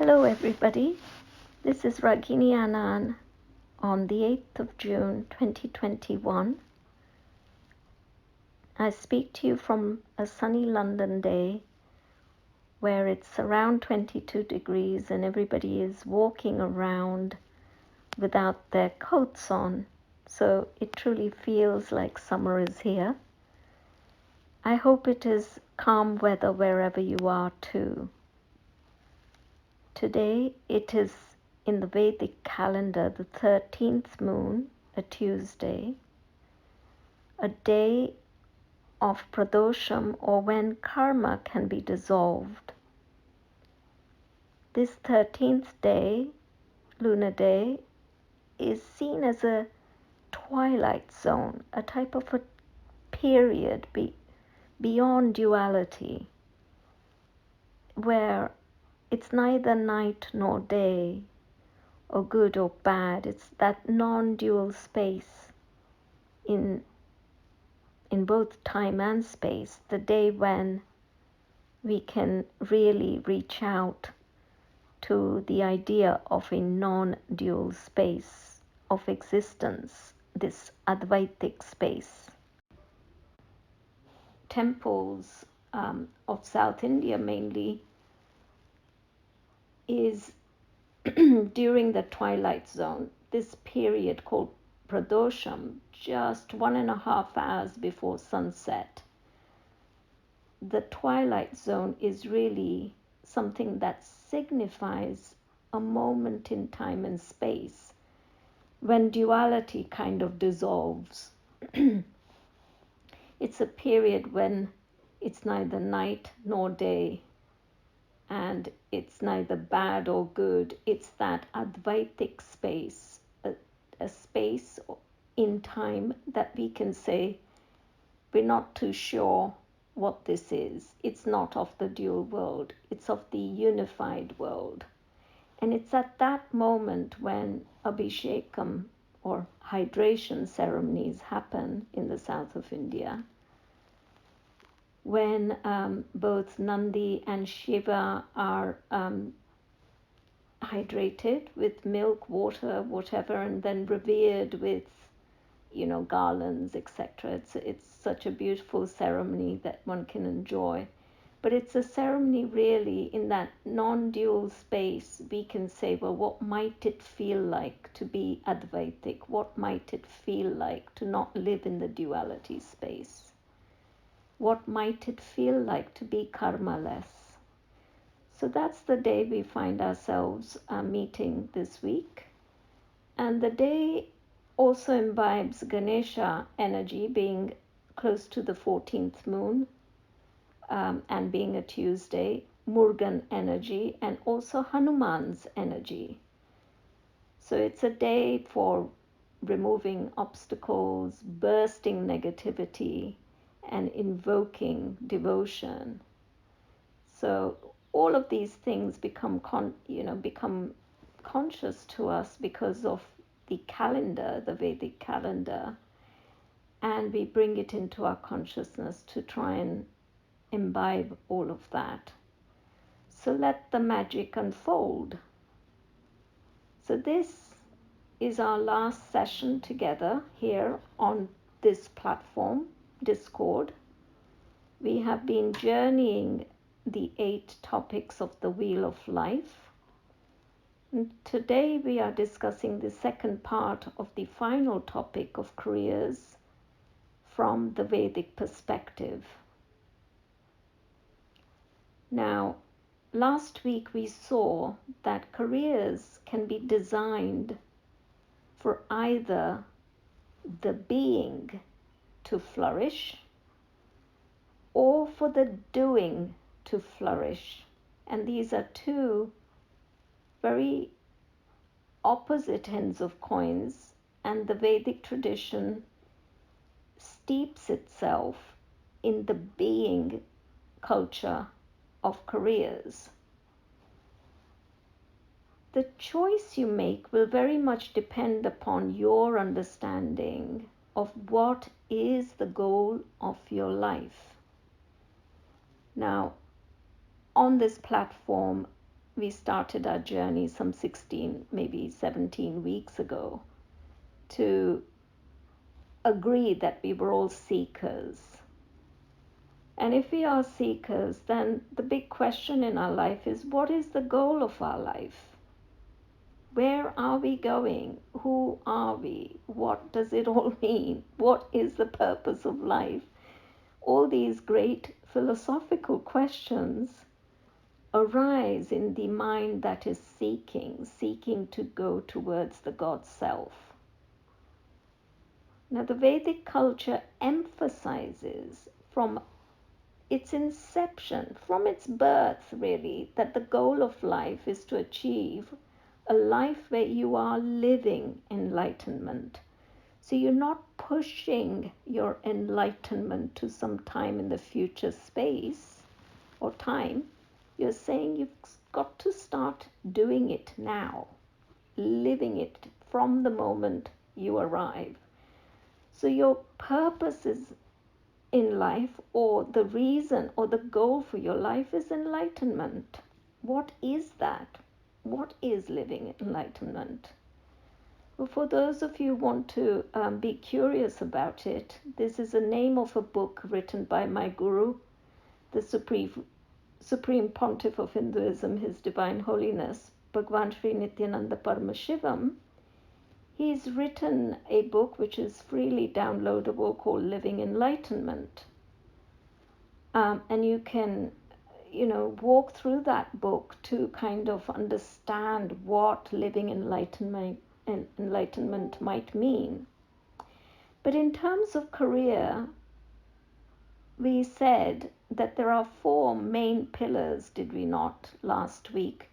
Hello everybody, this is Ragini Anand on the 8th of June 2021. I speak to you from a sunny London day where it's around 22 degrees and everybody is walking around without their coats on, so it truly feels like summer is here. I hope it is calm weather wherever you are too. Today it is in the Vedic calendar the 13th moon, a Tuesday, a day of pradosham or when karma can be dissolved. This 13th day, lunar day, is seen as a twilight zone, a type of a period beyond duality, where it's neither night nor day, or good or bad. It's that non-dual space in both time and space, the day when we can really reach out to the idea of a non-dual space of existence, this Advaitic space. Temples of South India mainly is during the twilight zone, this period called pradosham, just 1.5 hours before sunset. The twilight zone is really something that signifies a moment in time and space when duality kind of dissolves. It's a period when it's neither night nor day, and it's neither bad or good. It's that Advaitic space, a space in time that we can say we're not too sure what this is. It's not of the dual world, it's of the unified world. And it's at that moment when Abhishekam or hydration ceremonies happen in the south of India, when both Nandi and Shiva are hydrated with milk, water, whatever, and then revered with, garlands, etc. It's such a beautiful ceremony that one can enjoy. But it's a ceremony really in that non-dual space. We can say, well, what might it feel like to be Advaitic? What might it feel like to not live in the duality space? What might it feel like to be karma-less? So that's the day we find ourselves meeting this week. And the day also imbibes Ganesha energy, being close to the 14th moon and being a Tuesday, Murugan energy, and also Hanuman's energy. So it's a day for removing obstacles, bursting negativity, and invoking devotion. So all of these things become conscious to us because of the calendar, the Vedic calendar, and we bring it into our consciousness to try and imbibe all of that. So let the magic unfold. So this is our last session together here on this platform, Discord. We have been journeying the 8 topics of the Wheel of Life. And today we are discussing the second part of the final topic of careers from the Vedic perspective. Now, last week we saw that careers can be designed for either the being to flourish or for the doing to flourish. And these are two very opposite ends of coins, and the Vedic tradition steeps itself in the being culture of careers. The choice you make will very much depend upon your understanding of what is the goal of your life. Now, on this platform, we started our journey some 16, maybe 17 weeks ago to agree that we were all seekers. And if we are seekers, then the big question in our life is, what is the goal of our life? Where are we going? Who are we? What does it all mean? What is the purpose of life? All these great philosophical questions arise in the mind that is seeking to go towards the God self. Now, the Vedic culture emphasizes from its inception, from its birth really, that the goal of life is to achieve a life where you are living enlightenment. So you're not pushing your enlightenment to some time in the future space or time. You're saying you've got to start doing it now, living it from the moment you arrive. So your purpose is in life, or the reason or the goal for your life is enlightenment. What is that? What is living enlightenment? Well, for those of you who want to be curious about it, this is the name of a book written by my guru, the Supreme Pontiff of Hinduism, His Divine Holiness, Bhagwan Sri Nityananda Paramashivam. He's written a book which is freely downloadable called Living Enlightenment. And you can, walk through that book to kind of understand what living enlightenment might mean. But in terms of career, we said that there are 4 main pillars, did we not, last week,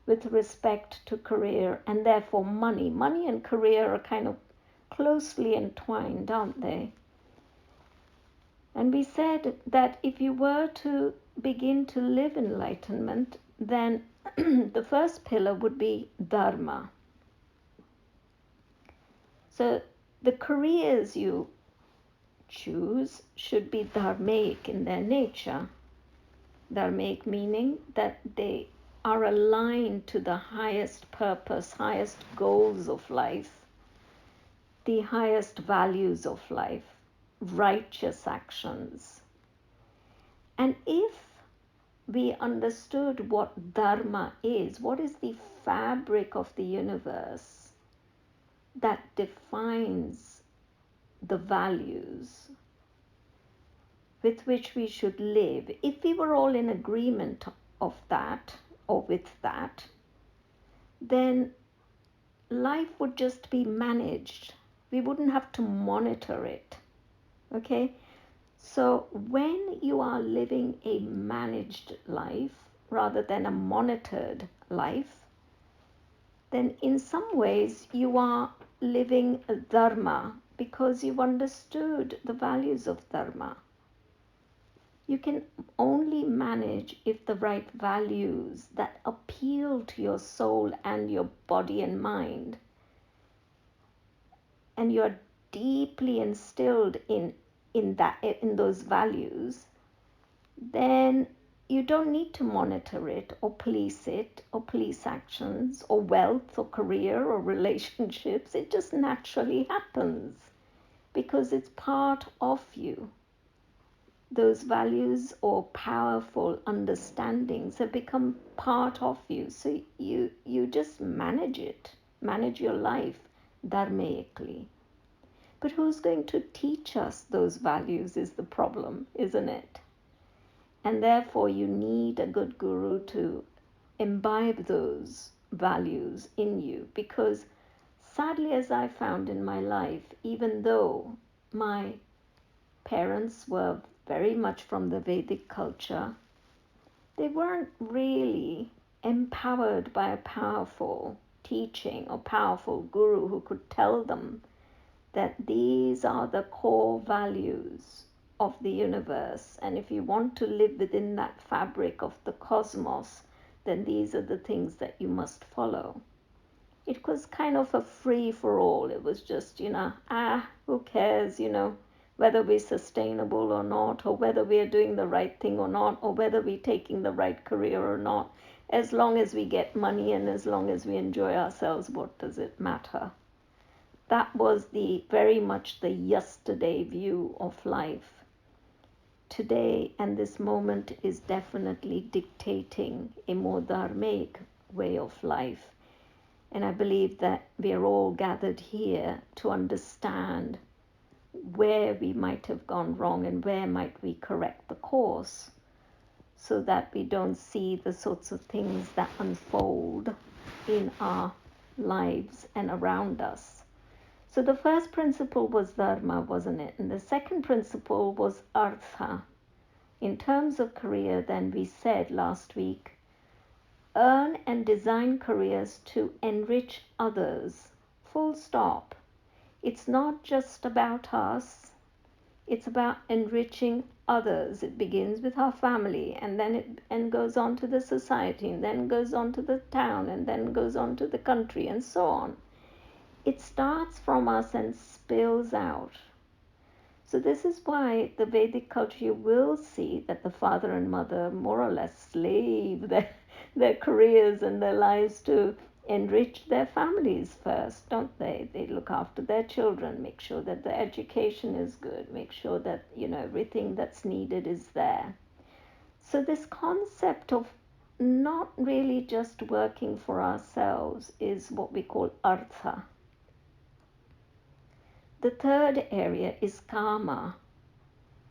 with respect to career and therefore money. Money and career are kind of closely entwined, aren't they? And we said that if you were to begin to live enlightenment, then the first pillar would be dharma. So the careers you choose should be dharmic in their nature. Dharmic meaning that they are aligned to the highest purpose, highest goals of life, the highest values of life, righteous actions. And if we understood what dharma is, what is the fabric of the universe that defines the values with which we should live, if we were all in agreement of that, or with that, then life would just be managed. We wouldn't have to monitor it. Okay? So when you are living a managed life rather than a monitored life, then in some ways you are living dharma because you've understood the values of dharma. You can only manage if the right values that appeal to your soul and your body and mind, and you're deeply instilled in those values, then you don't need to monitor it or police actions or wealth or career or relationships. It just naturally happens because it's part of you. Those values or powerful understandings have become part of you. So you just manage your life dharmically. But who's going to teach us those values is the problem, isn't it? And therefore you need a good guru to imbibe those values in you. Because sadly, as I found in my life, even though my parents were very much from the Vedic culture, they weren't really empowered by a powerful teaching or powerful guru who could tell them that these are the core values of the universe, and if you want to live within that fabric of the cosmos, then these are the things that you must follow. It was kind of a free for all. It was just, who cares, whether we're sustainable or not, or whether we're doing the right thing or not, or whether we're taking the right career or not. As long as we get money and as long as we enjoy ourselves, what does it matter? That was very much the yesterday view of life. Today and this moment is definitely dictating a more dharmic way of life. And I believe that we are all gathered here to understand where we might have gone wrong and where might we correct the course, so that we don't see the sorts of things that unfold in our lives and around us. So the first principle was dharma, wasn't it? And the second principle was artha. In terms of career, then we said last week, earn and design careers to enrich others. Full stop. It's not just about us. It's about enriching others. It begins with our family, and then it goes on to the society, and then goes on to the town, and then goes on to the country, and so on. It starts from us and spills out. So this is why the Vedic culture, you will see that the father and mother more or less slave their careers and their lives to enrich their families first, don't they? They look after their children, make sure that the education is good, make sure that, everything that's needed is there. So this concept of not really just working for ourselves is what we call artha. The third area is karma.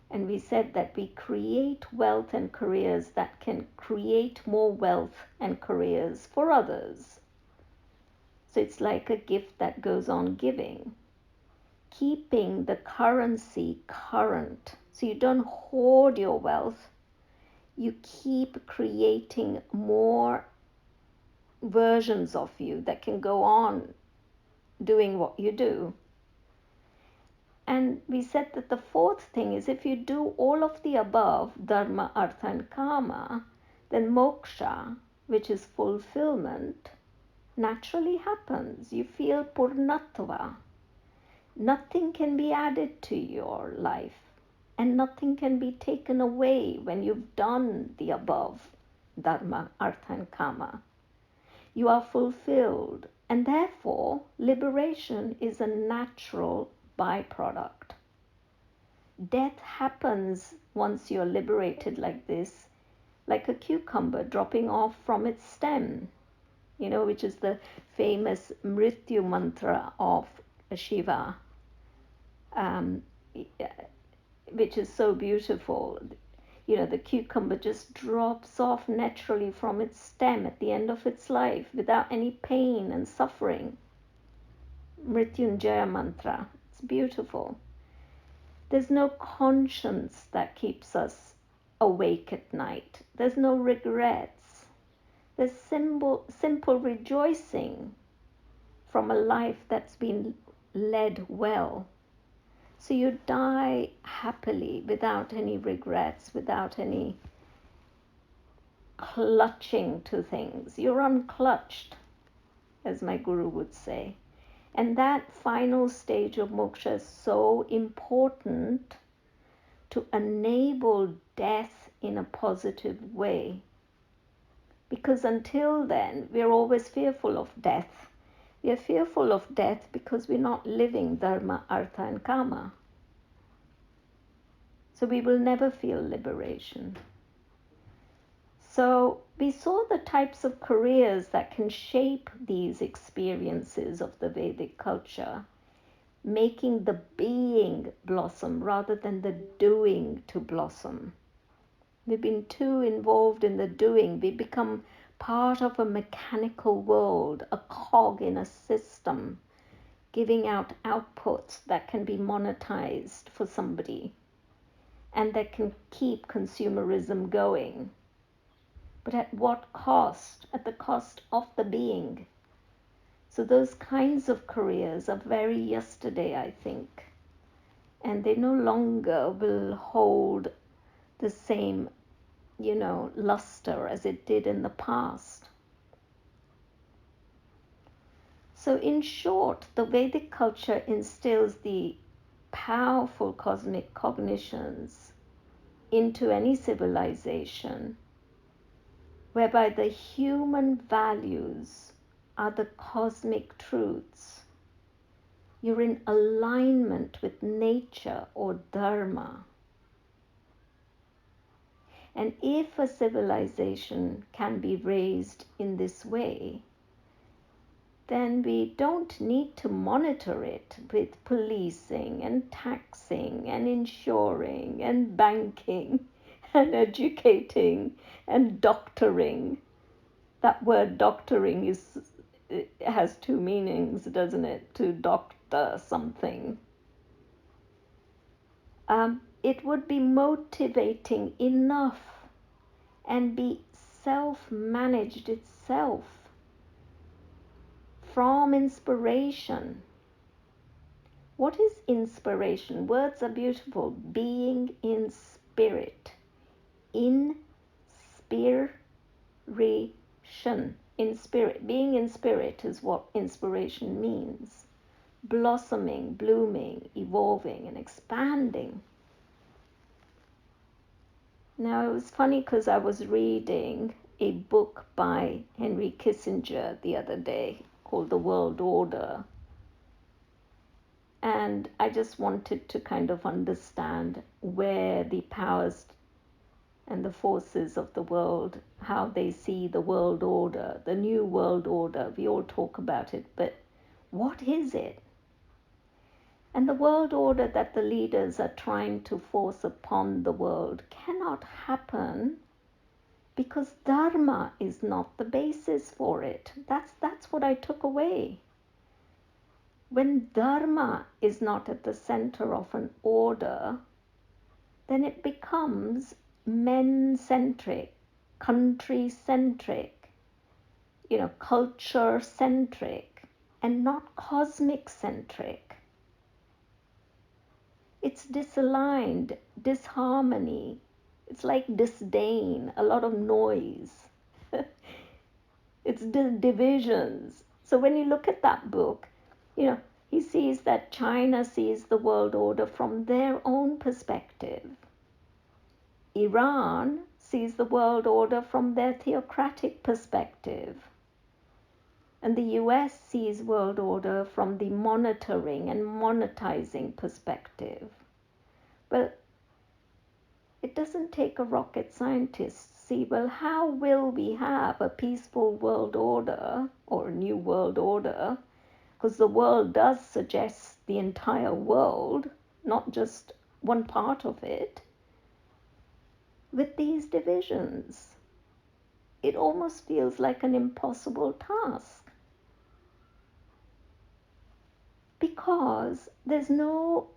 And we said that we create wealth and careers that can create more wealth and careers for others. So it's like a gift that goes on giving. Keeping the currency current. So you don't hoard your wealth. You keep creating more versions of you that can go on doing what you do. And we said that the fourth thing is, if you do all of the above, dharma, artha, and kama, then moksha, which is fulfillment, naturally happens. You feel purnatva. Nothing can be added to your life, and nothing can be taken away when you've done the above, dharma, artha, and kama. You are fulfilled, and therefore liberation is a natural byproduct. Death happens once you're liberated like this, like a cucumber dropping off from its stem, which is the famous Mrityu mantra of Shiva, which is so beautiful. The cucumber just drops off naturally from its stem at the end of its life without any pain and suffering. Mrityunjaya mantra. It's beautiful. There's no conscience that keeps us awake at night. There's no regrets. There's simple rejoicing from a life that's been led well. So you die happily without any regrets, without any clutching to things. You're unclutched, as my guru would say. And that final stage of moksha is so important to enable death in a positive way. Because until then, we're always fearful of death. We are fearful of death because we're not living dharma, artha, and kama. So we will never feel liberation. So we saw the types of careers that can shape these experiences of the Vedic culture, making the being blossom rather than the doing to blossom. We've been too involved in the doing. We become part of a mechanical world, a cog in a system, giving out outputs that can be monetized for somebody and that can keep consumerism going. But at what cost? At the cost of the being. So those kinds of careers are very yesterday, I think. And they no longer will hold the same, luster as it did in the past. So in short, the Vedic culture instills the powerful cosmic cognitions into any civilization whereby the human values are the cosmic truths. You're in alignment with nature or dharma. And if a civilization can be raised in this way, then we don't need to monitor it with policing and taxing and insuring and banking and educating and doctoring. That word doctoring has two meanings, doesn't it? To doctor something. It would be motivating enough and be self-managed itself from inspiration. What is inspiration? Words are beautiful. Being in spirit. Inspiration. In spirit. Being in spirit is what inspiration means. Blossoming, blooming, evolving, and expanding. Now, it was funny because I was reading a book by Henry Kissinger the other day called The World Order. And I just wanted to kind of understand where the powers and the forces of the world, how they see the world order, the new world order. We all talk about it, but what is it? And the world order that the leaders are trying to force upon the world cannot happen because dharma is not the basis for it. That's what I took away. When dharma is not at the center of an order, then it becomes men-centric, country-centric, culture-centric, and not cosmic-centric. It's disaligned, disharmony. It's like disdain, a lot of noise. It's divisions. So when you look at that book, he sees that China sees the world order from their own perspective. Iran sees the world order from their theocratic perspective. And the US sees world order from the monitoring and monetizing perspective. But it doesn't take a rocket scientist to see, well, how will we have a peaceful world order or a new world order? Because the world does suggest the entire world, not just one part of it, with these divisions. It almost feels like an impossible task. Because there's no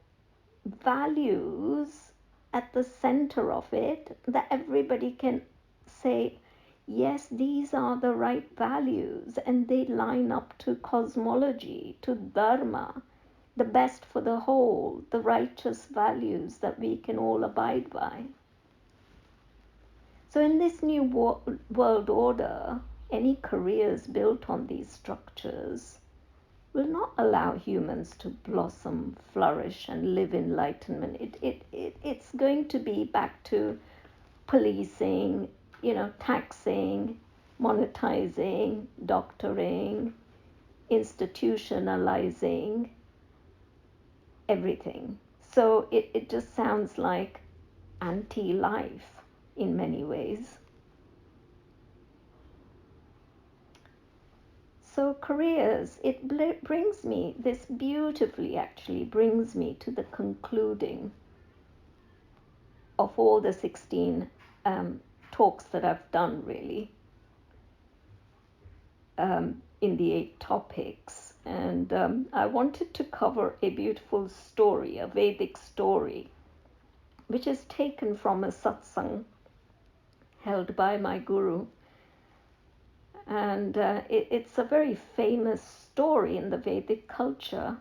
values at the center of it that everybody can say, yes, these are the right values, and they line up to cosmology, to dharma, the best for the whole, the righteous values that we can all abide by. So in this new world order, any careers built on these structures will not allow humans to blossom, flourish, and live enlightenment. It's going to be back to policing, taxing, monetizing, doctoring, institutionalizing, everything. So it just sounds like anti-life in many ways. So careers, it brings me, this beautifully actually brings me to the concluding of all the 16 talks that I've done really in the 8 topics. And I wanted to cover a beautiful story, a Vedic story, which is taken from a satsang held by my guru. And it's a very famous story in the Vedic culture.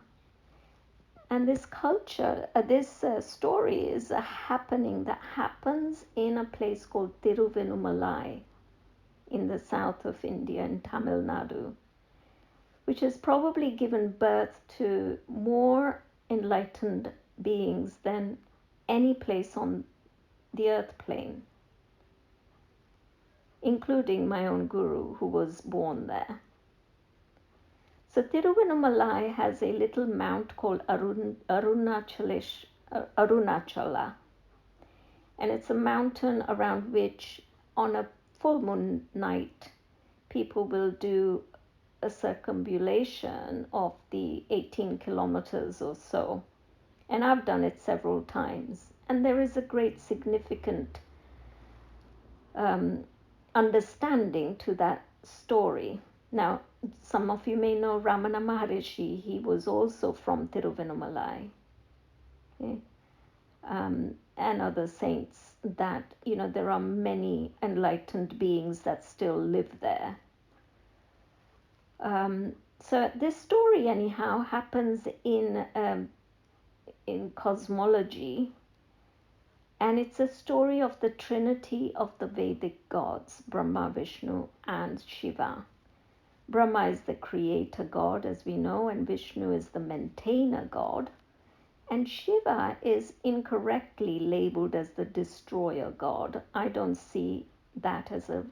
And this culture, this story is a happening that happens in a place called Tiruvannamalai in the south of India, in Tamil Nadu, which has probably given birth to more enlightened beings than any place on the earth plane. including my own guru who was born there. So Tiruvannamalai has a little mount called Arunachala, and it's a mountain around which on a full moon night people will do a circumambulation of the 18 kilometers or so. And I've done it several times. And there is a great significant understanding to that story. Now, some of you may know Ramana Maharishi. He was also from Tiruvannamalai. Okay? And other saints that, there are many enlightened beings that still live there. So this story, anyhow, happens in cosmology, and it's a story of the trinity of the Vedic gods, Brahma, Vishnu, and Shiva. Brahma is the creator god, as we know, and Vishnu is the maintainer god. And Shiva is incorrectly labeled as the destroyer god. I don't see that as a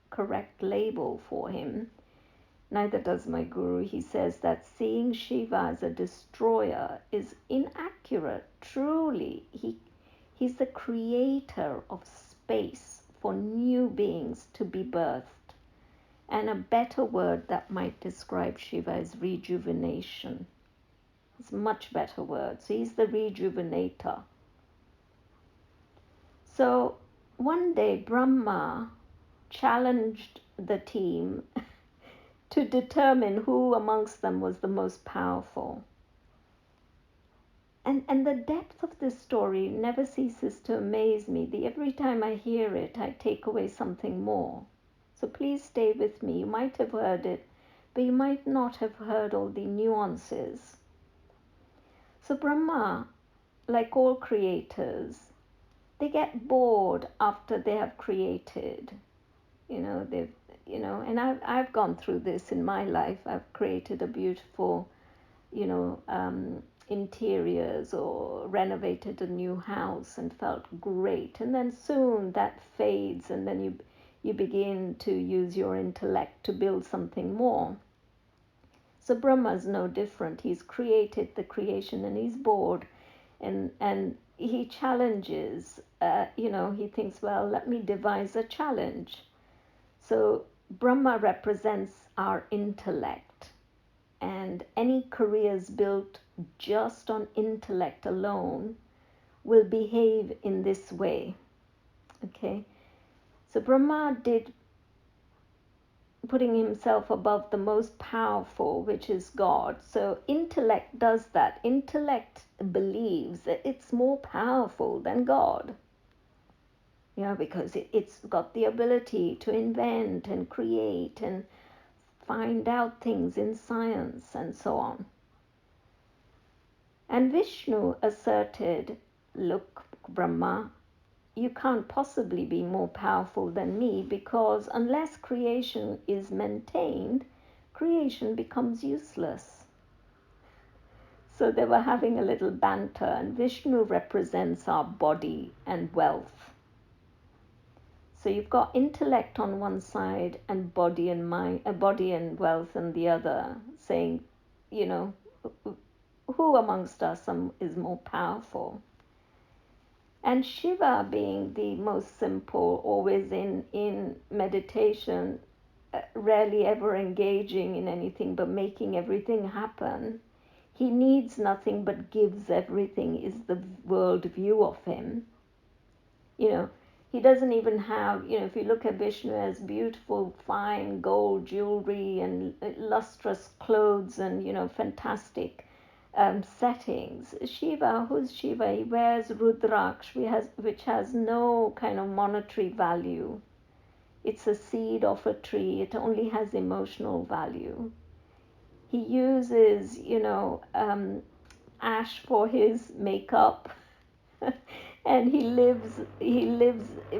correct label for him. Neither does my guru. He says that seeing Shiva as a destroyer is inaccurate. Truly, he's the creator of space for new beings to be birthed. And a better word that might describe Shiva is rejuvenation. It's a much better word. So he's the rejuvenator. So one day Brahma challenged the team to determine who amongst them was the most powerful. And the depth of this story never ceases to amaze me. Every time I hear it, I take away something more. So please stay with me. You might have heard it, but you might not have heard all the nuances. So Brahma, like all creators, they get bored after they have created. And I've gone through this in my life. I've created a beautiful, interiors or renovated a new house and felt great. And then soon that fades, and then you begin to use your intellect to build something more. So Brahma's no different. He's created the creation and he's bored, and he challenges. He thinks, well, let me devise a challenge. So Brahma represents our intellect, and any careers built just on intellect alone will behave in this way. Okay, so Brahma did, putting himself above the most powerful, which is God. So intellect does that. Intellect believes that it's more powerful than God. Because it's got the ability to invent and create and find out things in science and so on. And Vishnu asserted, look, Brahma, you can't possibly be more powerful than me, because unless creation is maintained, creation becomes useless. So they were having a little banter, and Vishnu represents our body and wealth. So you've got intellect on one side and body and mind, body and wealth on the other, saying, who amongst us is more powerful? And Shiva, being the most simple, always in meditation, rarely ever engaging in anything but making everything happen. He needs nothing but gives everything, is the world view of him. He doesn't even have, if you look at Vishnu as beautiful, fine gold jewelry and lustrous clothes and, fantastic settings. Shiva, who's Shiva? He wears Rudraksh, which has no kind of monetary value. It's a seed of a tree. It only has emotional value. He uses, ash for his makeup. And he lives,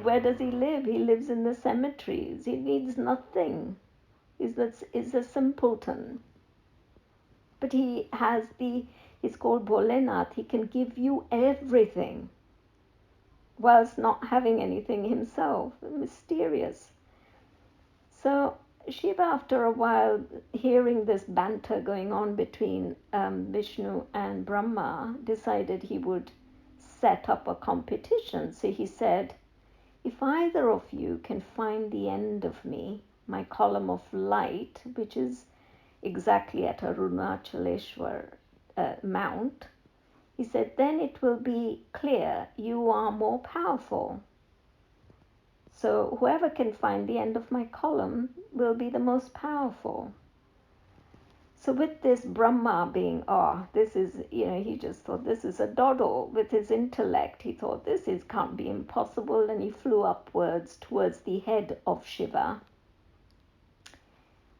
where does he live? He lives in the cemeteries. He needs nothing. He's a simpleton. But he's called Bholenath. He can give you everything whilst not having anything himself. Mysterious. So Shiva, after a while, hearing this banter going on between Vishnu and Brahma, decided he would set up a competition. So he said, if either of you can find the end of me, my column of light, which is exactly at Arunachaleshwar Mount, he said, then it will be clear you are more powerful. So whoever can find the end of my column will be the most powerful. So with this Brahma being, this is, he just thought this is a doddle. With his intellect, he thought can't be impossible, and he flew upwards towards the head of Shiva.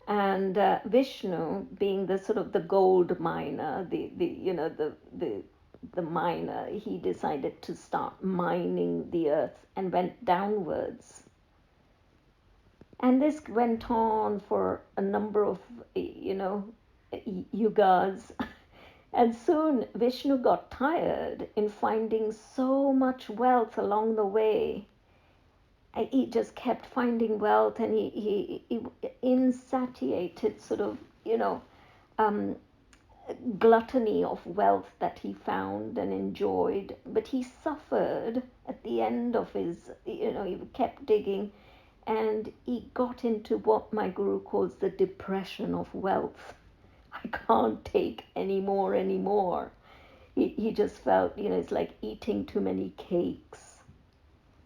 And Vishnu, being the sort of the gold miner, the miner, he decided to start mining the earth and went downwards. And this went on for a number of, yugas. And soon Vishnu got tired in finding so much wealth along the way. He just kept finding wealth, and he insatiated sort of, gluttony of wealth that he found and enjoyed. But he suffered at the end of his, he kept digging, and he got into what my guru calls the depression of wealth. I can't take any more. He just felt, it's like eating too many cakes.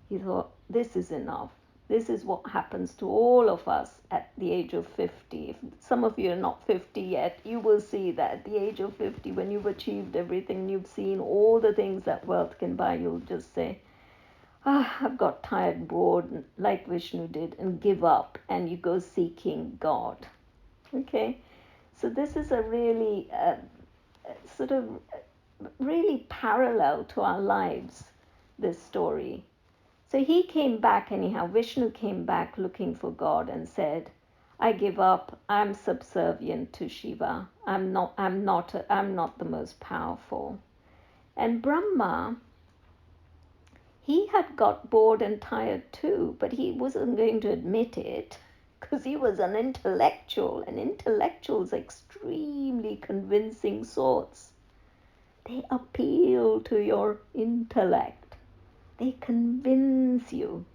He thought, this is enough. This is what happens to all of us at the age of 50. If some of you are not 50 yet, you will see that at the age of 50, when you've achieved everything, you've seen all the things that wealth can buy, you'll just say, I've got tired, bored, like Vishnu did, and give up, and you go seeking God. Okay? So this is a really sort of really parallel to our lives, this story. So he came back anyhow. Vishnu came back looking for God and said, I give up. I'm subservient to Shiva. I'm not the most powerful. And Brahma, he had got bored and tired too, but he wasn't going to admit it, because he was an intellectual, and intellectuals are extremely convincing sorts. They appeal to your intellect. They convince you.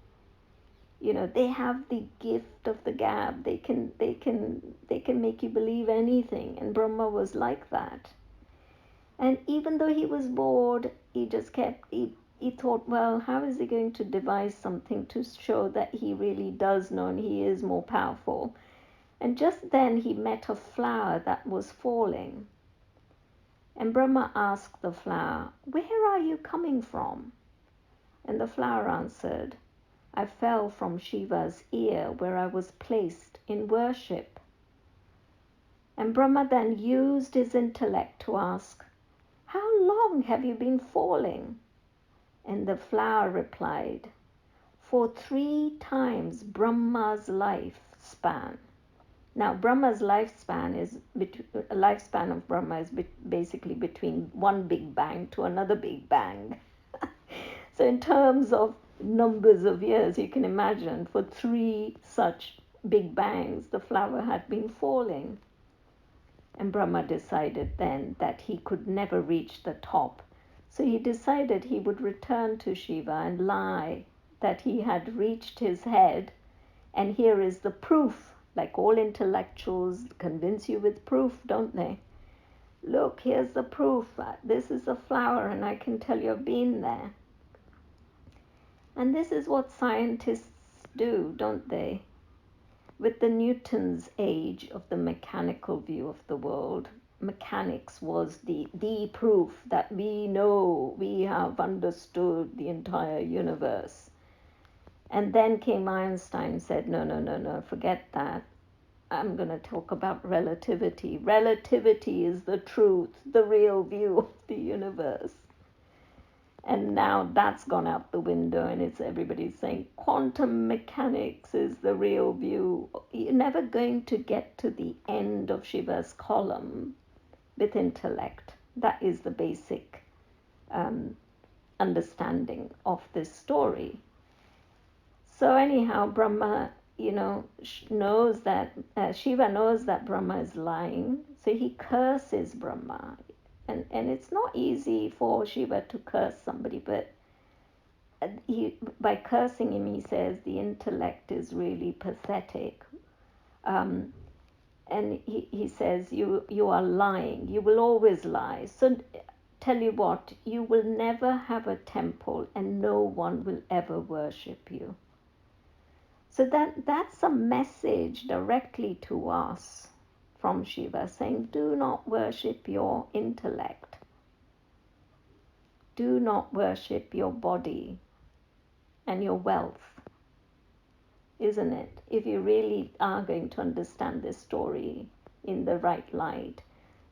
They have the gift of the gab. They can make you believe anything. And Brahma was like that. And even though he was bored, he just kept, he thought, well, how is he going to devise something to show that he really does know and he is more powerful? And just then he met a flower that was falling. And Brahma asked the flower, where are you coming from? And the flower answered, I fell from Shiva's ear, where I was placed in worship. And Brahma then used his intellect to ask, how long have you been falling? And the flower replied, for 3 times Brahma's lifespan. Now, Brahma's lifespan of Brahma is basically between one big bang to another big bang. So in terms of numbers of years, you can imagine, for 3 such big bangs, the flower had been falling. And Brahma decided then that he could never reach the top. So he decided he would return to Shiva and lie that he had reached his head. And here is the proof. Like all intellectuals convince you with proof, don't they? Look, here's the proof. This is a flower, and I can tell you I've been there. And this is what scientists do, don't they? With the Newton's age of the mechanical view of the world, mechanics was the proof that we know, we have understood the entire universe. And then came Einstein and said, no, forget that. I'm going to talk about relativity. Relativity is the truth, the real view of the universe. And now that's gone out the window, and everybody's saying quantum mechanics is the real view. You're never going to get to the end of Shiva's column with intellect. That is the basic understanding of this story. So anyhow, Brahma knows that Shiva knows that Brahma is lying, so he curses Brahma. And it's not easy for Shiva to curse somebody, but by cursing him, he says the intellect is really pathetic. Um, and he says, you are lying. You will always lie. So tell you what, you will never have a temple and no one will ever worship you. So that's a message directly to us from Shiva, saying, do not worship your intellect. Do not worship your body and your wealth, isn't it? If you really are going to understand this story in the right light,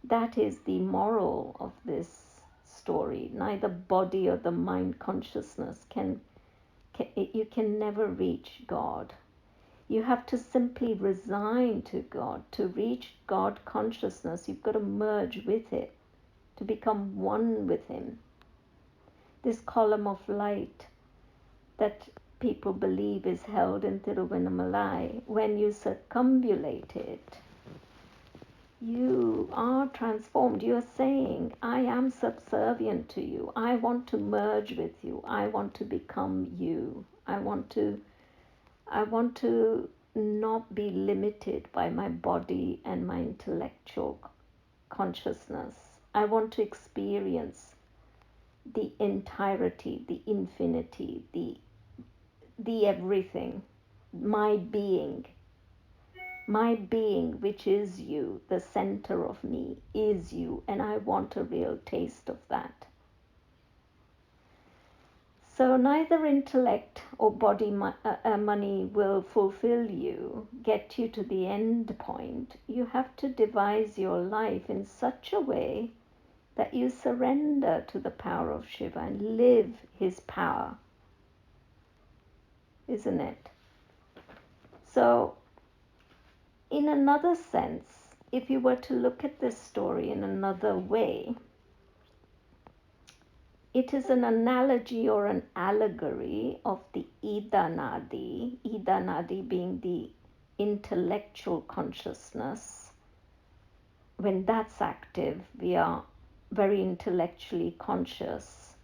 that is the moral of this story. Neither body or the mind consciousness you can never reach God. You have to simply resign to God. To reach God consciousness, you've got to merge with it, to become one with Him. This column of light that people believe is held in Tiruvannamalai, when you circumambulate it, you are transformed. You are saying, I am subservient to you. I want to merge with you. I want to become you. I want to not be limited by my body and my intellectual consciousness. I want to experience the entirety, the infinity, the everything, my being, which is you, the center of me is you, and I want a real taste of that. So neither intellect or body money will fulfill you, get you to the end point. You have to devise your life in such a way that you surrender to the power of Shiva and live his power, isn't it? So in another sense, if you were to look at this story in another way, it is an analogy or an allegory of the Ida Nadi being the intellectual consciousness. When that's active, we are very intellectually conscious.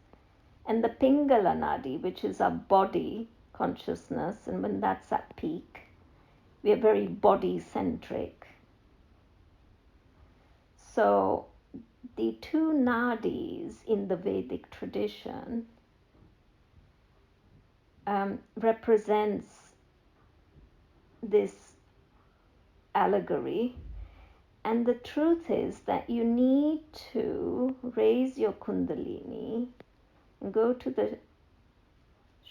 And the Pingala Nadi, which is our body consciousness, and when that's at peak, we are very body-centric. So the two nadis in the Vedic tradition represents this allegory, and the truth is that you need to raise your kundalini and go to the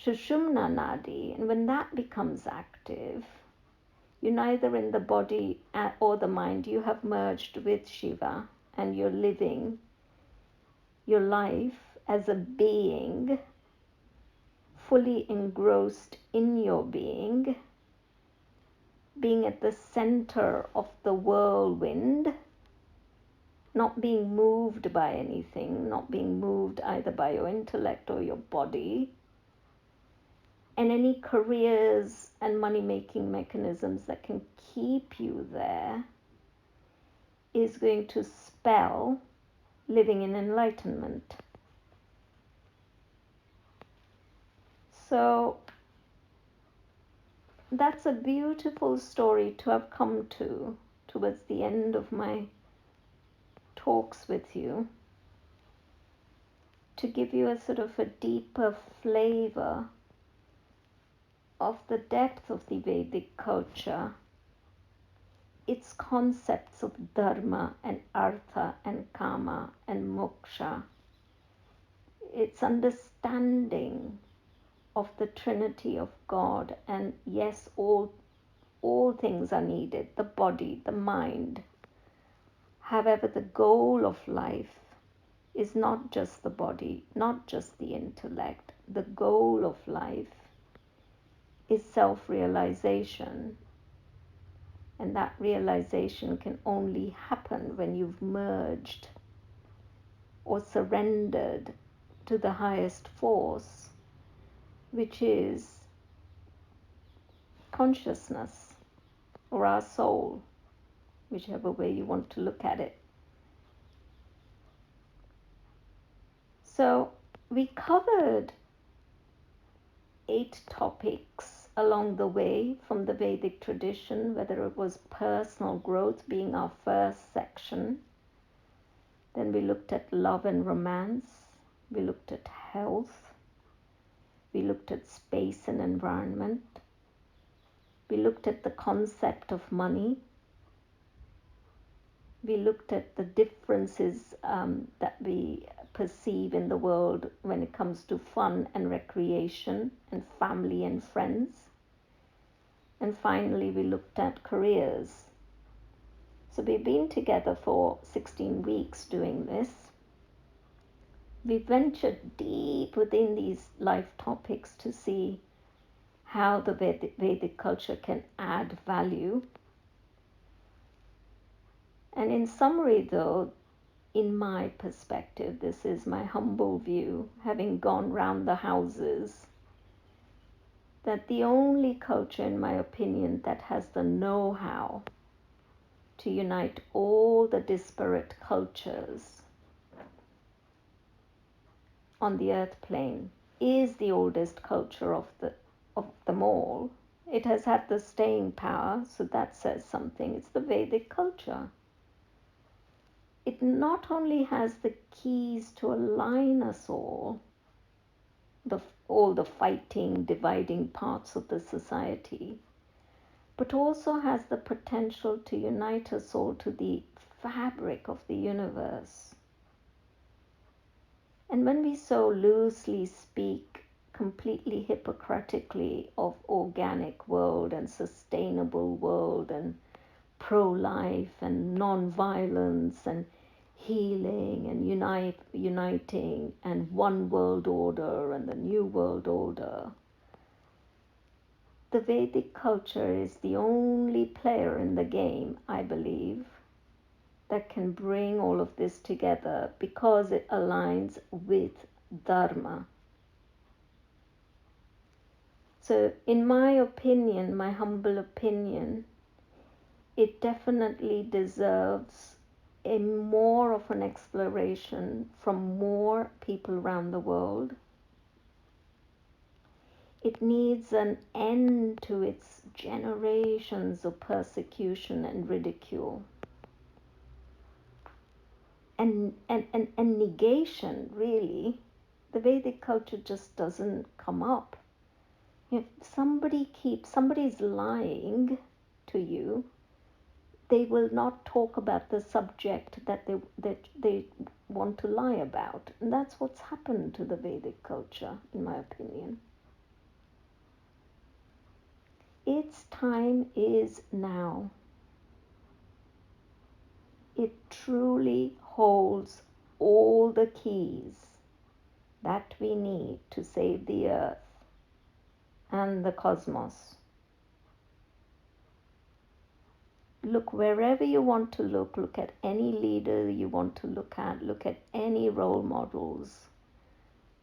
Sushumna Nadi, and when that becomes active, you're neither in the body or the mind, you have merged with Shiva, and you're living your life as a being, fully engrossed in your being at the center of the whirlwind, not being moved by anything, not being moved either by your intellect or your body. And any careers and money-making mechanisms that can keep you there is going to spell living in enlightenment. So that's a beautiful story to have come to towards the end of my talks with you, to give you a sort of a deeper flavor of the depth of the Vedic culture, its concepts of dharma and artha and kama and moksha, its understanding of the Trinity of God, and yes, all things are needed, the body, the mind. However, the goal of life is not just the body, not just the intellect. The goal of life is self-realization. And that realization can only happen when you've merged or surrendered to the highest force, which is consciousness or our soul, whichever way you want to look at it. So we covered 8 topics along the way from the Vedic tradition, whether it was personal growth being our first section. Then we looked at love and romance. We looked at health. We looked at space and environment. We looked at the concept of money. We looked at the differences that we perceive in the world when it comes to fun and recreation and family and friends. And finally, we looked at careers. So we've been together for 16 weeks doing this. We ventured deep within these life topics to see how the Vedic culture can add value. And in summary, though, in my perspective, this is my humble view, having gone round the houses, that the only culture, in my opinion, that has the know-how to unite all the disparate cultures on the earth plane is the oldest culture of them all. It has had the staying power, so that says something. It's the Vedic culture. It not only has the keys to align us all the fighting, dividing parts of the society, but also has the potential to unite us all to the fabric of the universe. And when we so loosely speak, completely hypocritically, of organic world and sustainable world and pro-life and non-violence and healing and uniting and one world order and the new world order, the Vedic culture is the only player in the game, I believe, that can bring all of this together because it aligns with Dharma. So in my opinion, my humble opinion, it definitely deserves a more of an exploration from more people around the world. It needs an end to its generations of persecution and ridicule. And negation, really. The Vedic culture just doesn't come up. If somebody's lying to you, they will not talk about the subject that they want to lie about. And that's what's happened to the Vedic culture, in my opinion. Its time is now. It truly holds all the keys that we need to save the earth and the cosmos. Look wherever you want to look at any leader you want to look at any role models.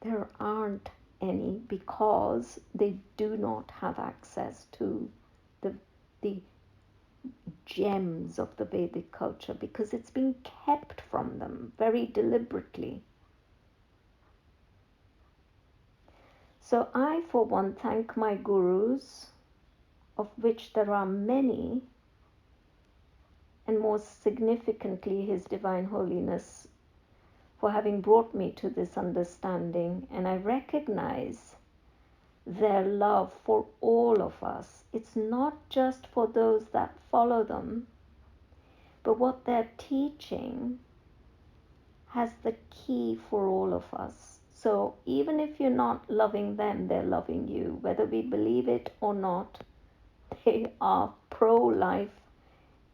There aren't any because they do not have access to the gems of the Vedic culture because it's been kept from them very deliberately. So I, for one, thank my gurus, of which there are many, and most significantly His Divine Holiness, for having brought me to this understanding. And I recognize their love for all of us. It's not just for those that follow them, but what they're teaching has the key for all of us. So even if you're not loving them, they're loving you. Whether we believe it or not, they are pro-life.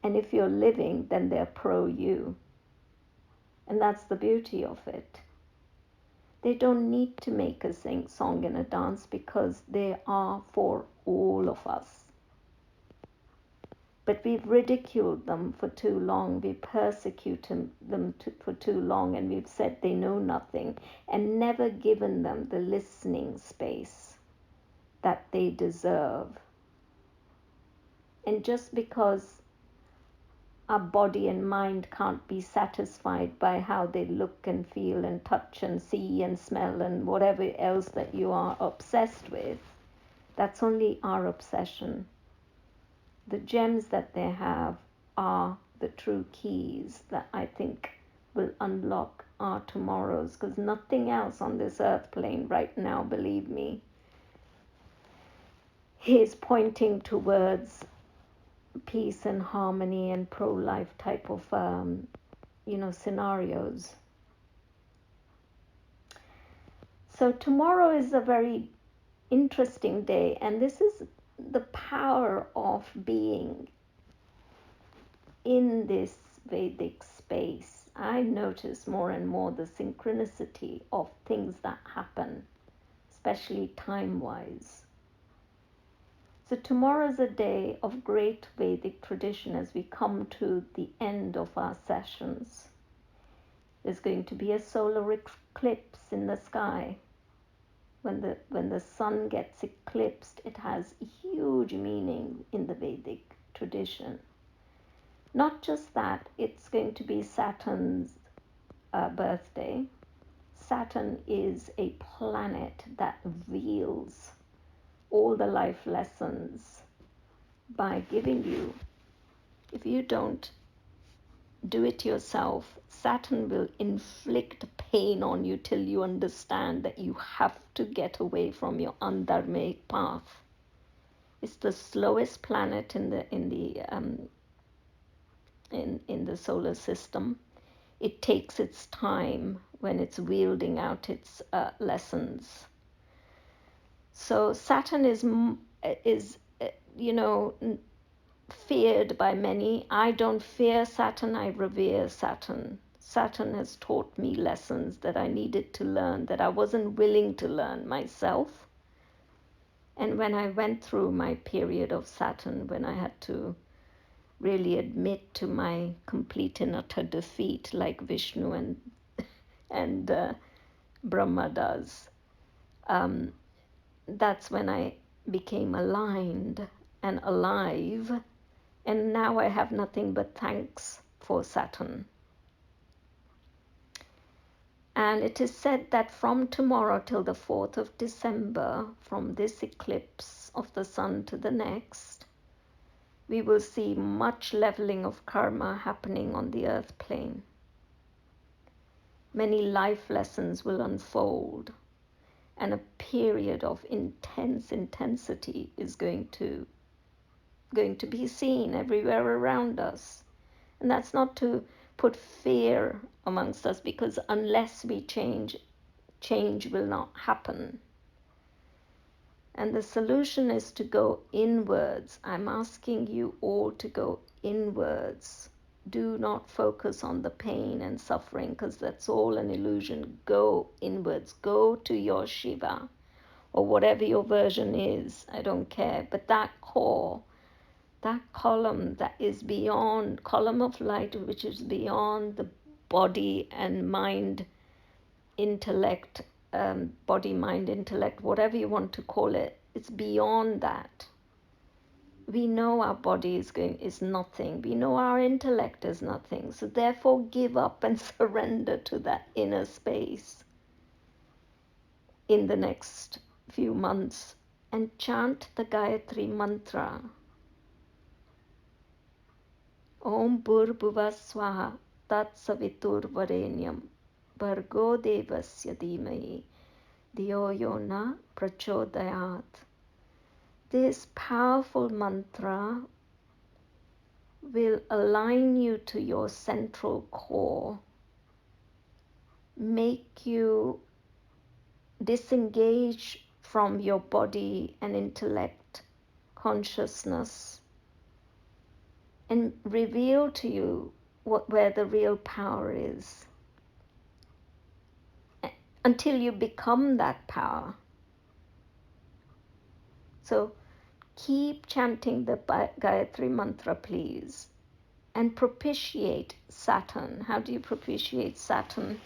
And if you're living, then they're pro-you. And that's the beauty of it. They don't need to make a song and a dance because they are for all of us. But we've ridiculed them for too long. We persecuted them for too long, and we've said they know nothing and never given them the listening space that they deserve. And just because our body and mind can't be satisfied by how they look and feel and touch and see and smell and whatever else that you are obsessed with, that's only our obsession. The gems that they have are the true keys that I think will unlock our tomorrows, because nothing else on this earth plane right now, believe me, is pointing towards peace and harmony and pro-life type of scenarios. So tomorrow is a very interesting day, and this is the power of being in this Vedic space. I notice more and more the synchronicity of things that happen, especially time-wise. So tomorrow is a day of great Vedic tradition as we come to the end of our sessions. There's going to be a solar eclipse in the sky. When the sun gets eclipsed, it has huge meaning in the Vedic tradition. Not just that, it's going to be Saturn's birthday. Saturn is a planet that reveals all the life lessons by giving you. If you don't do it yourself, Saturn will inflict pain on you till you understand that you have to get away from your undharmic path. It's the slowest planet in the solar system. It takes its time when it's wielding out its lessons. So Saturn is feared by many. I don't fear Saturn, I revere Saturn. Saturn has taught me lessons that I needed to learn, that I wasn't willing to learn myself. And when I went through my period of Saturn, when I had to really admit to my complete and utter defeat, like Vishnu and Brahma does, that's when I became aligned and alive. And now I have nothing but thanks for Saturn. And it is said that from tomorrow till the 4th of December, from this eclipse of the sun to the next, we will see much leveling of karma happening on the earth plane. Many life lessons will unfold, and a period of intensity is going to be seen everywhere around us. And that's not to put fear amongst us, because unless we change will not happen. And the solution is to go inwards. I'm asking you all to go inwards. Do not focus on the pain and suffering, because that's all an illusion. Go inwards. Go to your Shiva, or whatever your version is. I don't care. But that core, that column that is beyond, column of light which is beyond the body and mind, intellect, body, mind, intellect, whatever you want to call it, it's beyond that. We know our body is nothing. We know our intellect is nothing. So therefore give up and surrender to that inner space in the next few months and chant the Gayatri mantra. Om Bhurbhuva Swaha Tat Savitur Varenyam Bhargo Devasya Dhimahi Dhiyo Yo Na Prachodayat. This powerful mantra will align you to your central core, make you disengage from your body and intellect consciousness, and reveal to you where the real power is, until you become that power. So keep chanting the Gayatri mantra, please, and propitiate Saturn. How do you propitiate Saturn?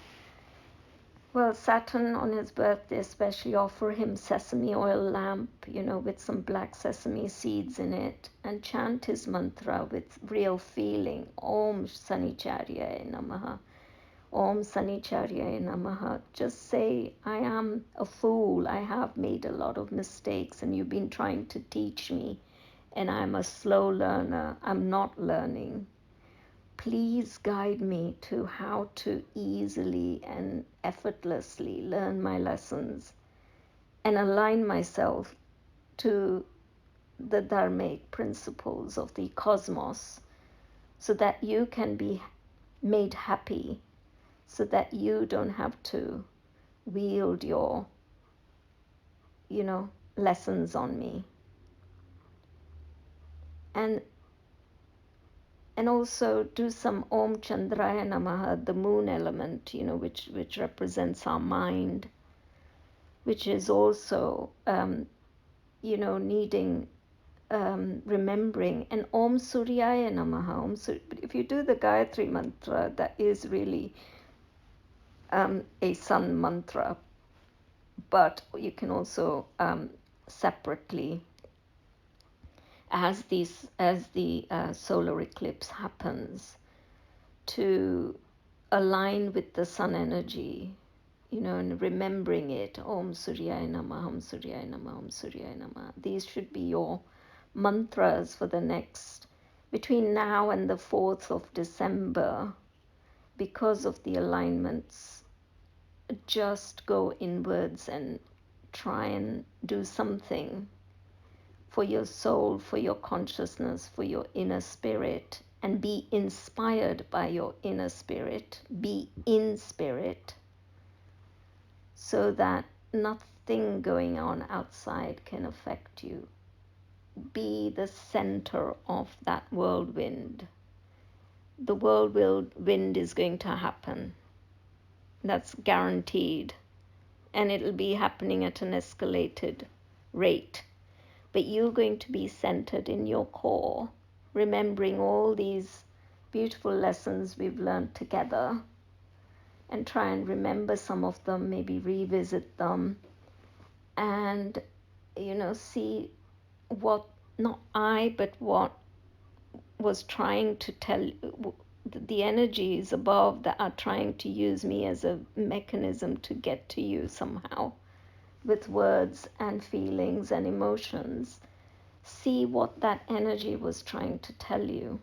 Well, Saturn on his birthday especially, offer him sesame oil lamp, with some black sesame seeds in it, and chant his mantra with real feeling. Om Sanicharya Namaha. Om Sanicharya Namaha. Just say, I am a fool. I have made a lot of mistakes, and you've been trying to teach me, and I'm a slow learner. I'm not learning. Please guide me to how to easily and effortlessly learn my lessons and align myself to the dharmic principles of the cosmos, so that you can be made happy, so that you don't have to wield your, lessons on me. And also do some Om Chandraya Namaha, the moon element, which represents our mind, which is also, needing remembering. And Om Suryaya Namaha. If you do the Gayatri mantra, that is really a sun mantra, but you can also separately, as the solar eclipse happens, to align with the sun energy, and remembering it. Om Suryaya Namah, Om Suryaya Namah, Om Suryaya Namah. These should be your mantras for the next, between now and the 4th of December, because of the alignments. Just go inwards and try and do something for your soul, for your consciousness, for your inner spirit, and be inspired by your inner spirit. Be in spirit, so that nothing going on outside can affect you. Be the center of that whirlwind. The whirlwind is going to happen. That's guaranteed. And it'll be happening at an escalated rate. But you're going to be centered in your core, remembering all these beautiful lessons we've learned together, and try and remember some of them, maybe revisit them, and, see what, not I, but what was trying to tell, the energies above that are trying to use me as a mechanism to get to you somehow, with words and feelings and emotions. See what that energy was trying to tell you.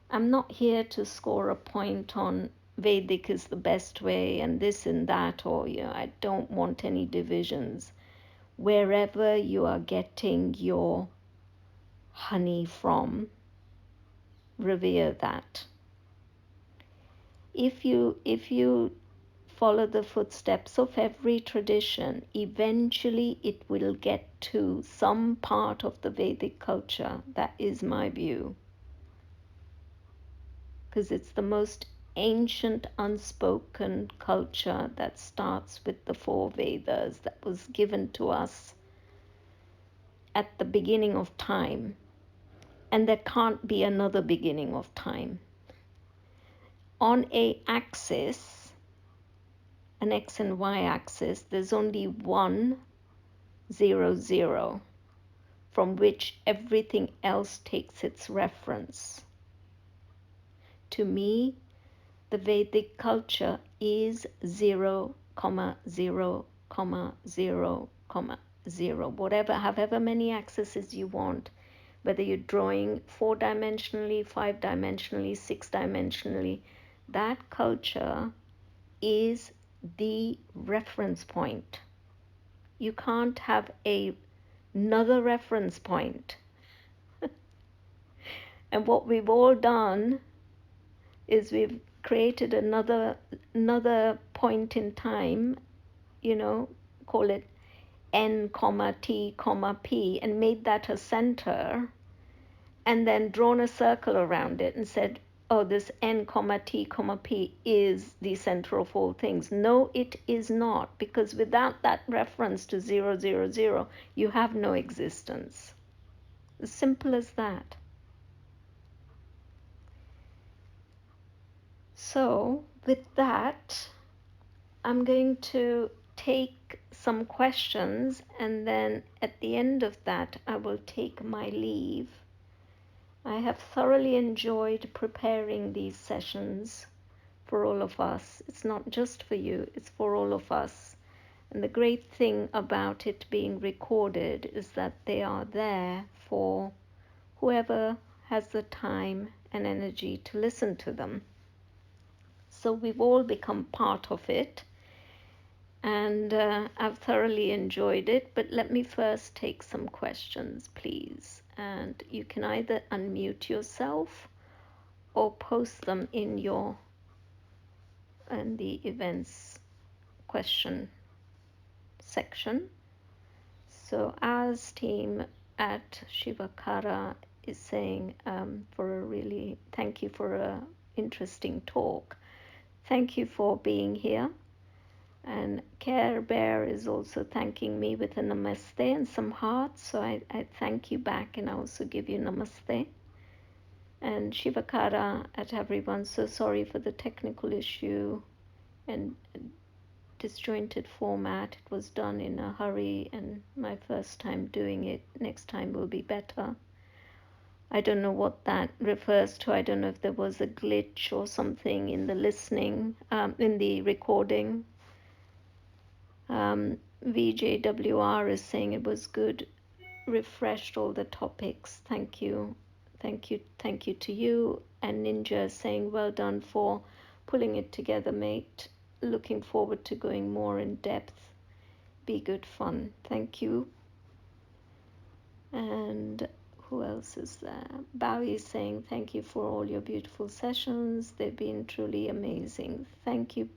I'm not here to score a point on Vedic is the best way and this and that, or, I don't want any divisions. Wherever you are getting your honey from, revere that. If you follow the footsteps of every tradition, eventually it will get to some part of the Vedic culture. That is my view. Because it's the most ancient unspoken culture that starts with the 4 Vedas, that was given to us at the beginning of time. And there can't be another beginning of time. On a axis, an X and Y axis, there's only 1, 0, 0, from which everything else takes its reference. To me, the Vedic culture is 0, 0, 0, 0, whatever, however many axes you want, whether you're drawing 4-dimensionally, 5-dimensionally, 6-dimensionally, that culture is the reference point. You can't have another reference point. And what we've all done is we've created another point in time, call it N, T, P, and made that a center, and then drawn a circle around it and said, oh, this N, T, P is the center of all things. No, it is not, because without that reference to 0, 0, 0, you have no existence. As simple as that. So, with that, I'm going to take some questions, and then at the end of that, I will take my leave. I have thoroughly enjoyed preparing these sessions for all of us. It's not just for you, it's for all of us. And the great thing about it being recorded is that they are there for whoever has the time and energy to listen to them. So we've all become part of it, and I've thoroughly enjoyed it. But let me first take some questions, please. And you can either unmute yourself or post them in the events question section. So ours team at Shivakara is saying thank you for a interesting talk. Thank you for being here. And Care Bear is also thanking me with a namaste and some hearts. So I thank you back, and I also give you namaste. And Shivakara at everyone. So sorry for the technical issue and disjointed format. It was done in a hurry, and my first time doing it. Next time will be better. I don't know what that refers to. I don't know if there was a glitch or something in the listening, in the recording. VJWR is saying it was good, refreshed all the topics. Thank you. Thank you to you. And Ninja is saying well done for pulling it together, mate. Looking forward to going more in depth. Be good fun. Thank you. And who else is there? Bowie is saying thank you for all your beautiful sessions. They've been truly amazing. Thank you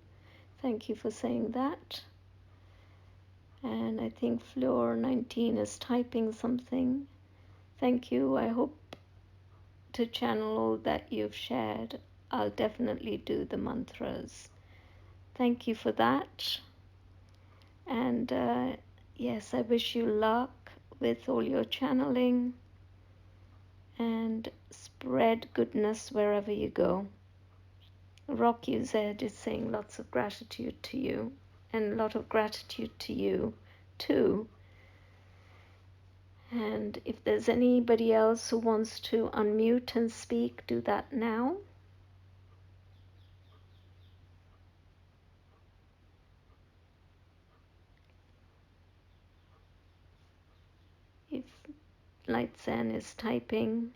for saying that. And I think Floor19 is typing something. Thank you. I hope to channel all that you've shared. I'll definitely do the mantras. Thank you for that. And yes, I wish you luck with all your channeling, and spread goodness wherever you go. Rocky Z is saying lots of gratitude to you, and a lot of gratitude to you too. And if there's anybody else who wants to unmute and speak, do that now. If Lightsen is typing.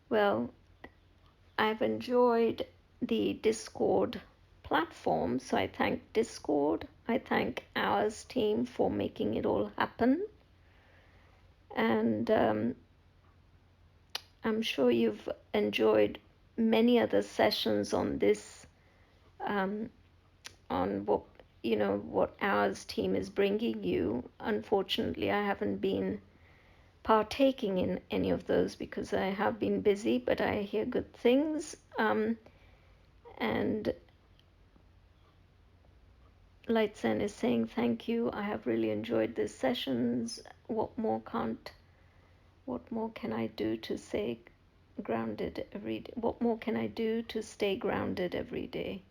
Well, I've enjoyed the Discord platform, so I thank Discord. I thank Ours team for making it all happen. And I'm sure you've enjoyed many other sessions on this, on what Ours team is bringing you. Unfortunately, I haven't been partaking in any of those because I have been busy, but I hear good things. And Lightsen is saying thank you. I have really enjoyed these sessions. What more can I do to stay grounded every day? What more can I do to stay grounded every day?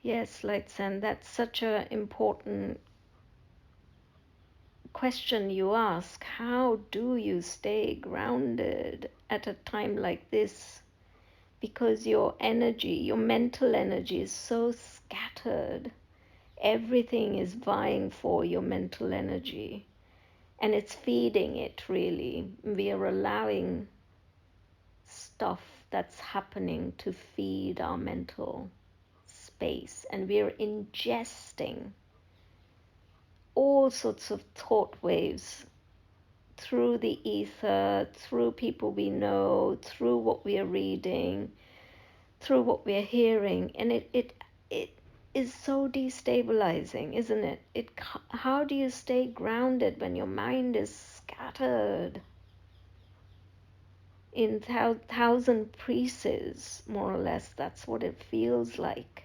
Yes, Lightsen, that's such an important question you ask. How do you stay grounded at a time like this? Because your energy, your mental energy is so scattered. Everything is vying for your mental energy, and it's feeding it, really. We are allowing stuff that's happening to feed our mental space, and we are ingesting all sorts of thought waves through the ether, through people we know, through what we are reading, through what we are hearing, and it is so destabilizing, isn't it? How do you stay grounded when your mind is scattered in thousand pieces, more or less? That's what it feels like.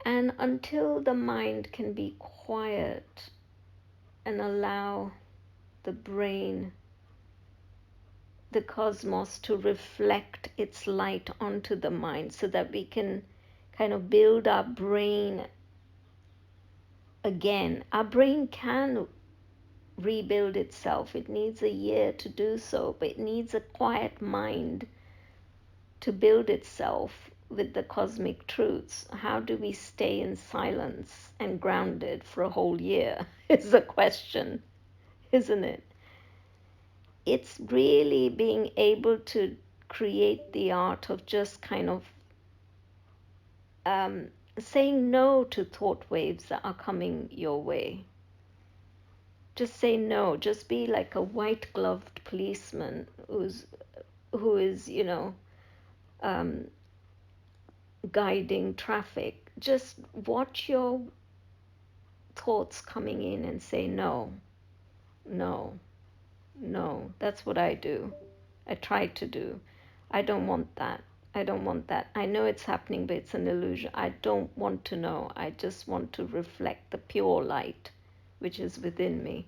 And until the mind can be quiet and allow the brain, the cosmos, to reflect its light onto the mind so that we can kind of build our brain again. Our brain can rebuild itself. It needs a year to do so, but it needs a quiet mind to build itself with the cosmic truths. How do we stay in silence and grounded for a whole year is the question, isn't it? It's really being able to create the art of just kind of saying no to thought waves that are coming your way. Just say no. Just be like a white-gloved policeman who is, guiding traffic. Just watch your thoughts coming in and say no, no, no. That's what I do. I try to do. I don't want that. I don't want that. I know it's happening, but it's an illusion. I don't want to know. I just want to reflect the pure light which is within me.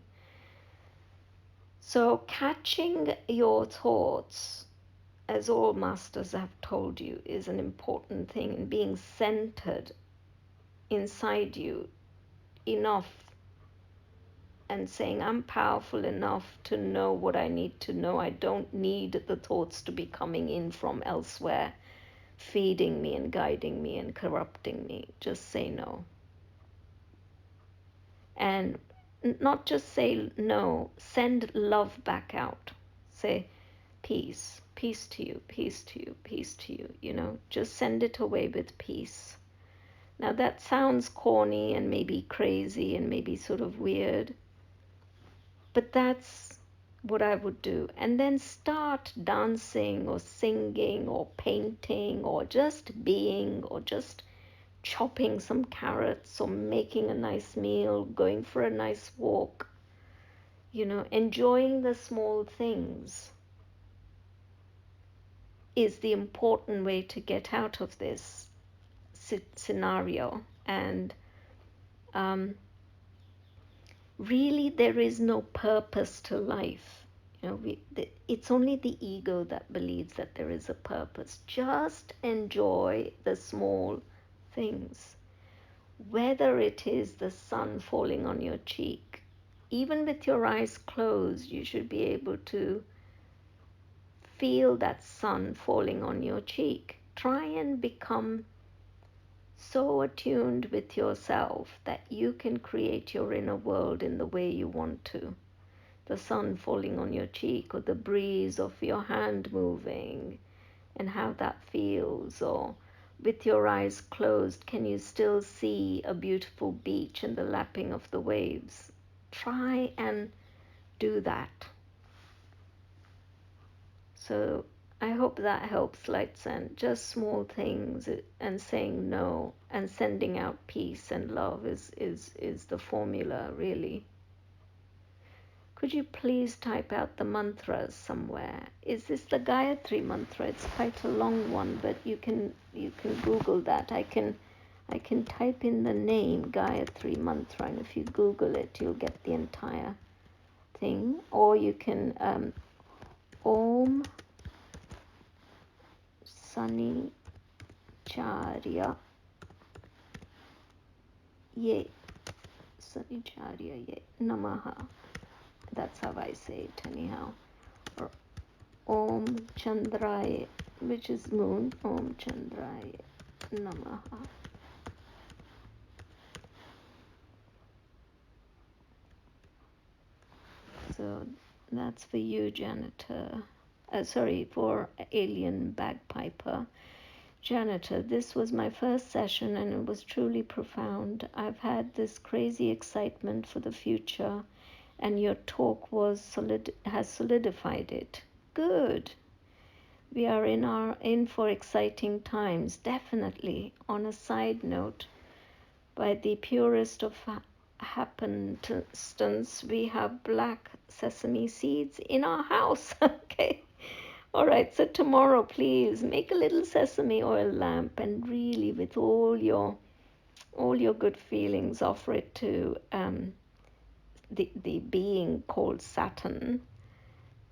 So catching your thoughts, as all masters have told you, is an important thing, and being centered inside you enough and saying, I'm powerful enough to know what I need to know. I don't need the thoughts to be coming in from elsewhere, feeding me and guiding me and corrupting me. Just say no. And not just say no, send love back out. Say, peace, peace to you, peace to you, peace to you, just send it away with peace. Now that sounds corny and maybe crazy and maybe sort of weird, but that's what I would do. And then start dancing or singing or painting or just being or just chopping some carrots or making a nice meal, going for a nice walk, enjoying the small things is the important way to get out of this scenario. And really there is no purpose to life. It's only the ego that believes that there is a purpose. Just enjoy the small things. Whether it is the sun falling on your cheek, even with your eyes closed, you should be able to feel that sun falling on your cheek. Try and become so attuned with yourself that you can create your inner world in the way you want to. The sun falling on your cheek, or the breeze of your hand moving and how that feels. Or with your eyes closed, can you still see a beautiful beach and the lapping of the waves? Try and do that. So I hope that helps, Light Send. Just small things and saying no and sending out peace and love is the formula, really. Could you please type out the mantras somewhere? Is this the Gayatri mantra? It's quite a long one, but you can Google that. I can type in the name Gayatri mantra, and if you Google it, you'll get the entire thing. Or you can Om Sanicharya Ye Namaha. That's how I say it anyhow. Or Om Chandraya, which is moon. Om Chandraya Namaha. So that's for you, janitor. For alien bagpiper. Janitor, this was my first session and it was truly profound. I've had this crazy excitement for the future, and your talk has solidified it. Good. We are in for exciting times, definitely. On a side note, by the purest of happenstance, we have black sesame seeds in our house. Okay. All right, so tomorrow, please make a little sesame oil lamp and really, with all your good feelings, offer it to the being called Saturn,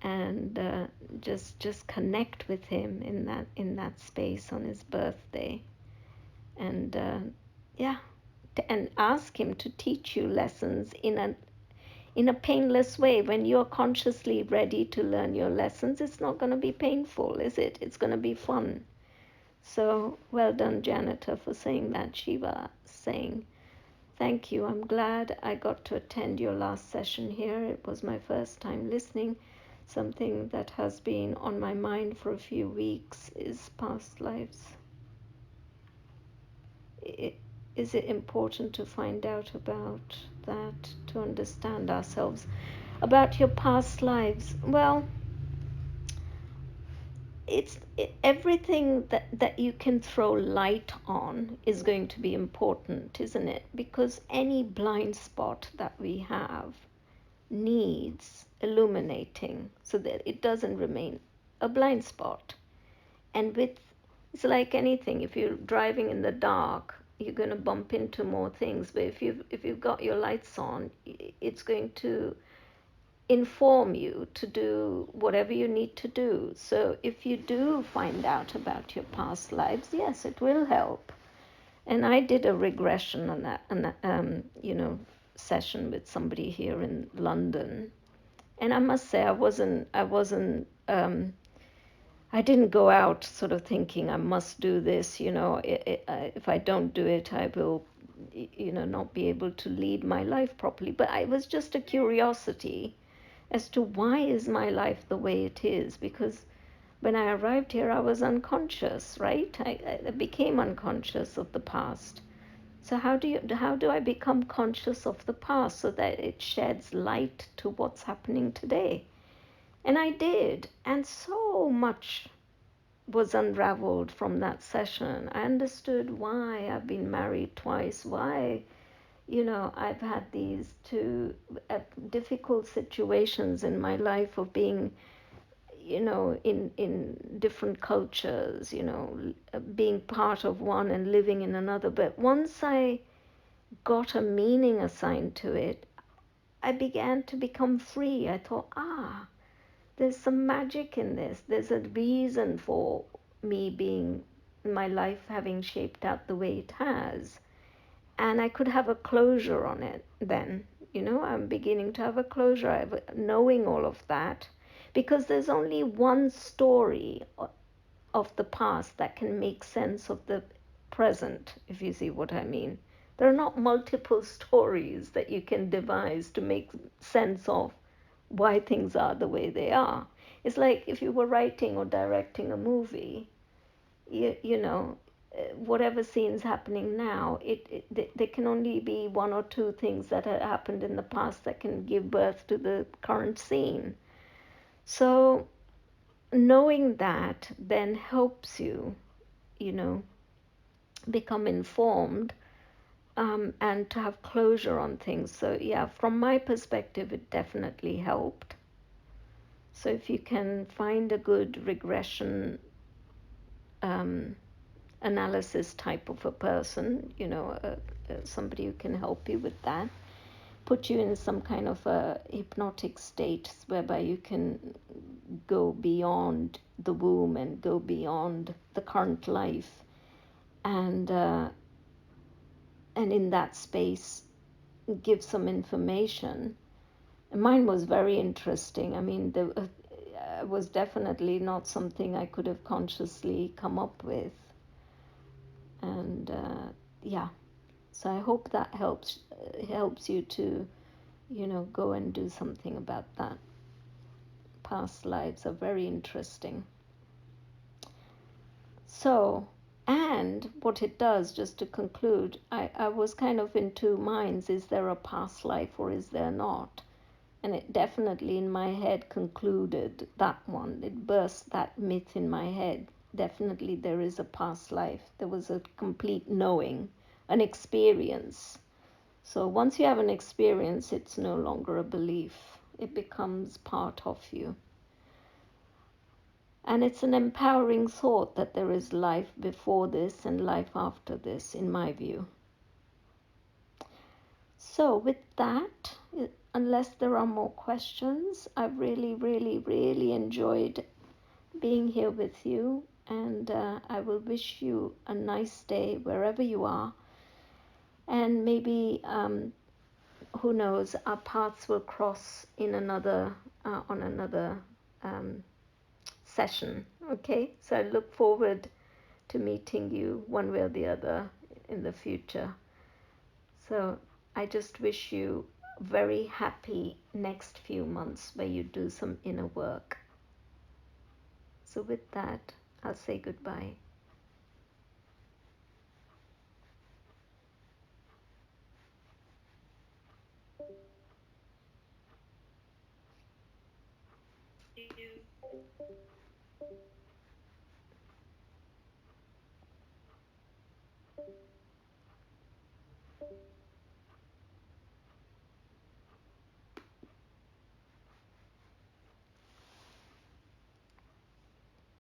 and just connect with him in that space on his birthday, and yeah, and ask him to teach you lessons in a painless way. When you're consciously ready to learn your lessons, it's not going to be painful, is it? It's going to be fun. So well done, Janitor, for saying that. Shiva saying, thank you. I'm glad I got to attend your last session here. It was my first time listening. Something that has been on my mind for a few weeks is past lives. Is it important to find out about that, to understand ourselves? About your past lives? Well, everything that you can throw light on is going to be important, isn't it? Because any blind spot that we have needs illuminating so that it doesn't remain a blind spot. And it's like anything. If you're driving in the dark, you're going to bump into more things. But if you've got your lights on, it's going to inform you to do whatever you need to do. So if you do find out about your past lives, yes, it will help. And I did a regression on that, session with somebody here in London. And I must say, I didn't go out sort of thinking I must do this, if I don't do it, I will, not be able to lead my life properly. But it was just a curiosity as to why is my life the way it is. Because when I arrived here, I was unconscious, right? I became unconscious of the past. So how do I become conscious of the past so that it sheds light to what's happening today? And I did, and so much was unraveled from that session. I understood why I've been married twice, why I've had these two difficult situations in my life of being in different cultures, being part of one and living in another. But once I got a meaning assigned to it, I began to become free. I thought, there's some magic in this. There's a reason for me being, my life having shaped out the way it has. And I could have a closure on it then. I'm beginning to have a closure, knowing all of that. Because there's only one story of the past that can make sense of the present, if you see what I mean. There are not multiple stories that you can devise to make sense of why things are the way they are. It's like if you were writing or directing a movie, whatever scene's happening now, there can only be one or two things that had happened in the past that can give birth to the current scene. So knowing that then helps you, become informed, and to have closure on things. So yeah, from my perspective, it definitely helped. So if you can find a good regression analysis type of a person, somebody who can help you with that, put you in some kind of a hypnotic state whereby you can go beyond the womb and go beyond the current life, and in that space give some information. And mine was very interesting. I mean, it was definitely not something I could have consciously come up with. And yeah, so I hope that helps you to, go and do something about that. Past lives are very interesting. So, and what it does, just to conclude, I was kind of in two minds. Is there a past life or is there not? And it definitely in my head concluded that one. It burst that myth in my head. Definitely there is a past life. There was a complete knowing, an experience. So once you have an experience, it's no longer a belief. It becomes part of you. And it's an empowering thought that there is life before this and life after this, in my view. So with that, unless there are more questions, I've really, really, really enjoyed being here with you, and I will wish you a nice day wherever you are. And maybe, who knows, our paths will cross in another on another session. Okay, so I look forward to meeting you one way or the other in the future. So I just wish you very happy next few months where you do some inner work. So with that, I'll say goodbye.